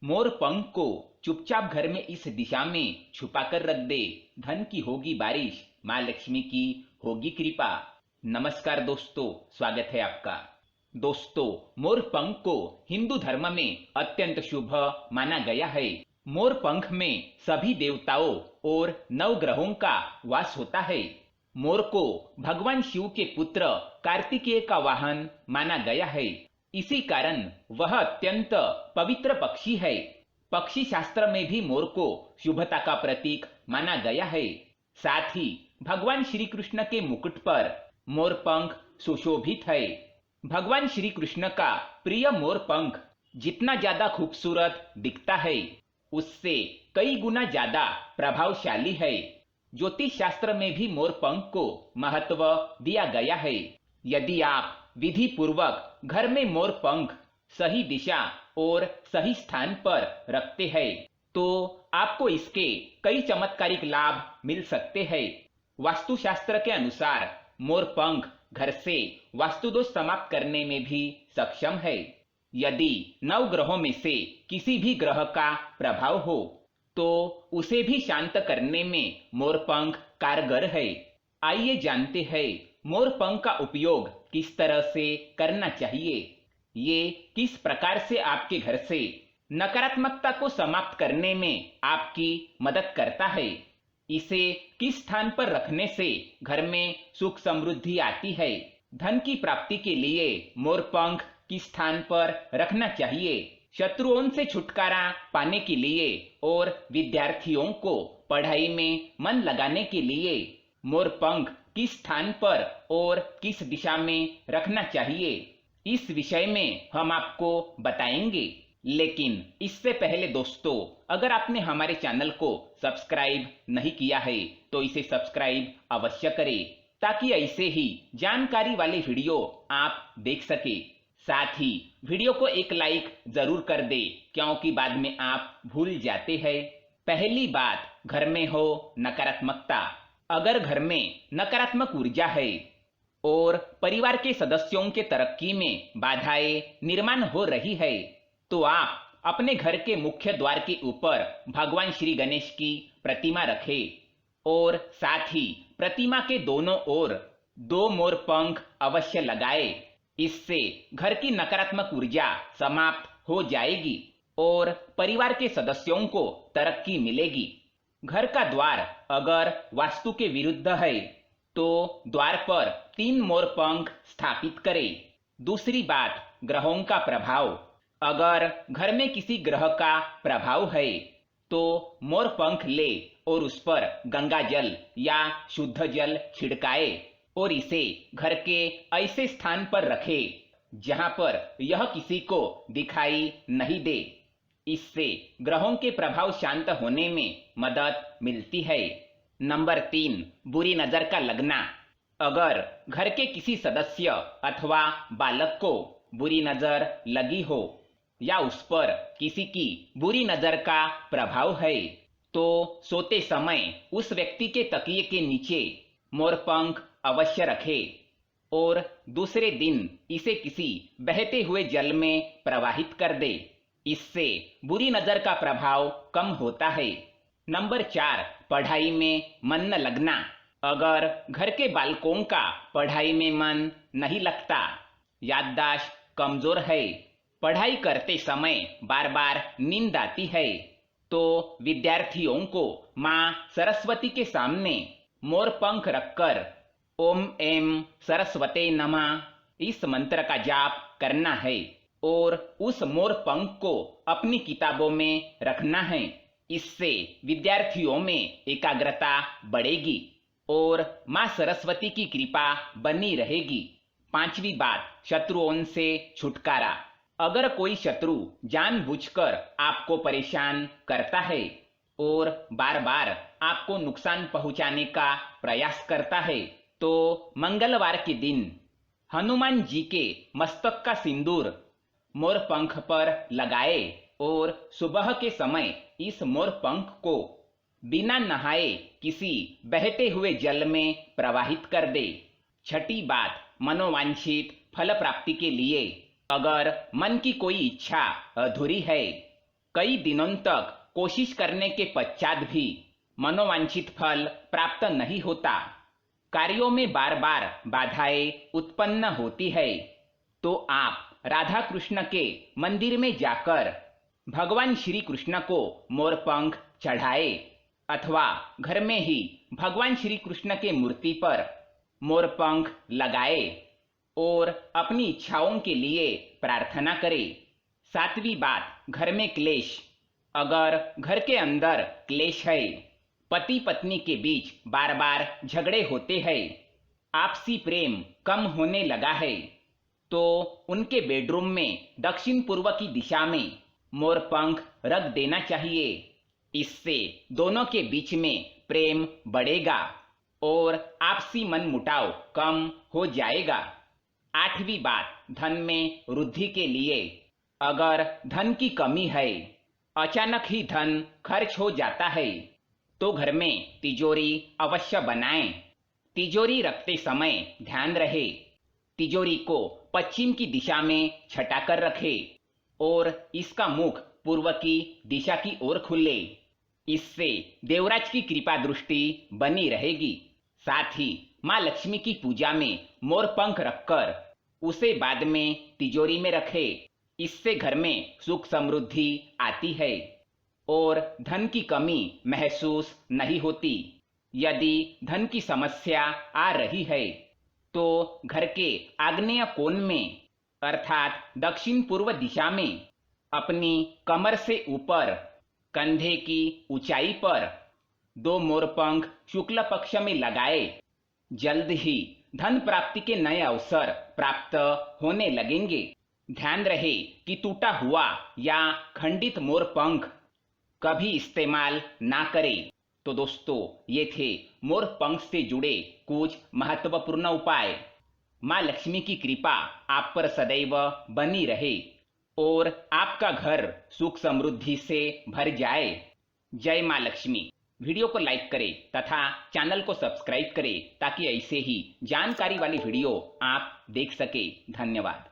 मोर पंख को चुपचाप घर में इस दिशा में छुपा कर रख दे। धन की होगी बारिश, माँ लक्ष्मी की होगी कृपा। नमस्कार दोस्तों, स्वागत है आपका। दोस्तों, मोर पंख को हिंदू धर्म में अत्यंत शुभ माना गया है। मोर पंख में सभी देवताओं और नवग्रहों का वास होता है। मोर को भगवान शिव के पुत्र कार्तिकेय का वाहन माना गया है। इसी कारण वह अत्यंत पवित्र पक्षी है। पक्षी शास्त्र में भी मोर को शुभता का प्रतीक माना गया है। साथ ही भगवान श्री कृष्ण के मुकुट पर मोर पंख सुशोभित है। भगवान श्री कृष्ण का प्रिय मोर पंख जितना ज्यादा खूबसूरत दिखता है, उससे कई गुना ज्यादा प्रभावशाली है। ज्योतिष शास्त्र में भी मोर पंख को महत्व दिया गया है। यदि आप विधि पूर्वक घर में मोर पंख सही दिशा और सही स्थान पर रखते हैं, तो आपको इसके कई चमत्कारिक लाभ मिल सकते हैं। वास्तुशास्त्र के अनुसार मोर पंख घर से वास्तु दोष समाप्त करने में भी सक्षम है। यदि 9 ग्रहों में से किसी भी ग्रह का प्रभाव हो, तो उसे भी शांत करने में मोर पंख कारगर है। आइए जानते हैं मोर पंख का उपयोग किस तरह से करना चाहिए। ये किस प्रकार से आपके घर से नकारात्मकता को समाप्त करने में आपकी मदद करता है। इसे किस स्थान पर रखने से घर में सुख समृद्धि आती है। धन की प्राप्ति के लिए मोर पंख किस स्थान पर रखना चाहिए। शत्रुओं से छुटकारा पाने के लिए और विद्यार्थियों को पढ़ाई में मन लगाने के लिए मोर पंख किस स्थान पर और किस दिशा में रखना चाहिए, इस विषय में हम आपको बताएंगे। लेकिन इससे पहले दोस्तों, अगर आपने हमारे चैनल को सब्सक्राइब नहीं किया है तो इसे सब्सक्राइब अवश्य करें, ताकि ऐसे ही जानकारी वाले वीडियो आप देख सके। साथ ही वीडियो को एक लाइक जरूर कर दे, क्योंकि बाद में आप भूल जाते हैं। पहली बात, घर में हो नकारात्मकता। अगर घर में नकारात्मक ऊर्जा है और परिवार के सदस्यों के तरक्की में बाधाएं निर्माण हो रही है, तो आप अपने घर के मुख्य द्वार के ऊपर भगवान श्री गणेश की प्रतिमा रखें और साथ ही प्रतिमा के दोनों ओर 2 मोर पंख अवश्य लगाए। इससे घर की नकारात्मक ऊर्जा समाप्त हो जाएगी और परिवार के सदस्यों को तरक्की मिलेगी। घर का द्वार अगर वास्तु के विरुद्ध है, तो द्वार पर 3 मोर पंख स्थापित करें। दूसरी बात, ग्रहों का प्रभाव। अगर घर में किसी ग्रह का प्रभाव है, तो मोर पंख ले और उस पर गंगा जल या शुद्ध जल छिड़काए और इसे घर के ऐसे स्थान पर रखे जहां पर यह किसी को दिखाई नहीं दे। इससे ग्रहों के प्रभाव शांत होने में मदद मिलती है। नंबर 3, बुरी नजर का लगना। अगर घर के किसी सदस्य अथवा बालक को बुरी नजर लगी हो या उस पर किसी की बुरी नजर का प्रभाव है, तो सोते समय उस व्यक्ति के तकिए के नीचे मोर पंख अवश्य रखें और दूसरे दिन इसे किसी बहते हुए जल में प्रवाहित कर दे। इससे बुरी नजर का प्रभाव कम होता है। नंबर 4, पढ़ाई में मन न लगना। अगर घर के बालकों का पढ़ाई में मन नहीं लगता, याददाश्त कमजोर है, पढ़ाई करते समय बार बार नींद आती है, तो विद्यार्थियों को माँ सरस्वती के सामने मोर पंख रखकर ओम ऐं सरस्वते नमः इस मंत्र का जाप करना है और उस मोर पंख को अपनी किताबों में रखना है। इससे विद्यार्थियों में एकाग्रता बढ़ेगी और माँ सरस्वती की कृपा बनी रहेगी। 5वीं बात, शत्रुओं से छुटकारा। अगर कोई शत्रु जानबूझकर आपको परेशान करता है और बार बार आपको नुकसान पहुंचाने का प्रयास करता है, तो मंगलवार के दिन हनुमान जी के मस्तक का सिंदूर मोर पंख पर लगाए और सुबह के समय इस मोर पंख को बिना नहाए किसी बहते हुए जल में प्रवाहित कर दे। 6ठी बात, मनोवांछित फल प्राप्ति के लिए अगर मन की कोई इच्छा अधूरी है, कई दिनों तक कोशिश करने के पश्चात भी मनोवांछित फल प्राप्त नहीं होता, कार्यों में बार बार बाधाएं उत्पन्न होती है, तो आप राधा कृष्ण के मंदिर में जाकर भगवान श्री कृष्ण को मोरपंख चढ़ाए अथवा घर में ही भगवान श्री कृष्ण के मूर्ति पर मोरपंख लगाए और अपनी इच्छाओं के लिए प्रार्थना करें। सातवीं बात, घर में क्लेश। अगर घर के अंदर क्लेश है, पति पत्नी के बीच बार बार झगड़े होते हैं, आपसी प्रेम कम होने लगा है, तो उनके बेडरूम में दक्षिण पूर्व की दिशा में मोरपंख रख देना चाहिए। इससे दोनों के बीच में प्रेम बढ़ेगा और आपसी मनमुटाव कम हो जाएगा। आठवीं बात, धन में वृद्धि के लिए। अगर धन की कमी है, अचानक ही धन खर्च हो जाता है, तो घर में तिजोरी अवश्य बनाएं। तिजोरी रखते समय ध्यान रहे तिजोरी को पश्चिम की दिशा में छटाकर रखें और इसका मुख पूर्व की दिशा की ओर खुले। इससे देवराज की कृपा दृष्टि बनी रहेगी। साथ ही माँ लक्ष्मी की पूजा में मोरपंख रखकर उसे बाद में तिजोरी में रखें। इससे घर में सुख समृद्धि आती है और धन की कमी महसूस नहीं होती। यदि धन की समस्या आ रही है, तो घर के आग्नेय कोण में अर्थात दक्षिण पूर्व दिशा में अपनी कमर से ऊपर कंधे की ऊंचाई पर 2 मोरपंख शुक्ल पक्ष में लगाए। जल्द ही धन प्राप्ति के नए अवसर प्राप्त होने लगेंगे। ध्यान रहे कि टूटा हुआ या खंडित मोरपंख कभी इस्तेमाल ना करें। तो दोस्तों, ये थे मोरपंख से जुड़े कुछ महत्वपूर्ण उपाय। माँ लक्ष्मी की कृपा आप पर सदैव बनी रहे और आपका घर सुख समृद्धि से भर जाए। जय माँ लक्ष्मी। वीडियो को लाइक करें तथा चैनल को सब्सक्राइब करें ताकि ऐसे ही जानकारी वाली वीडियो आप देख सके। धन्यवाद।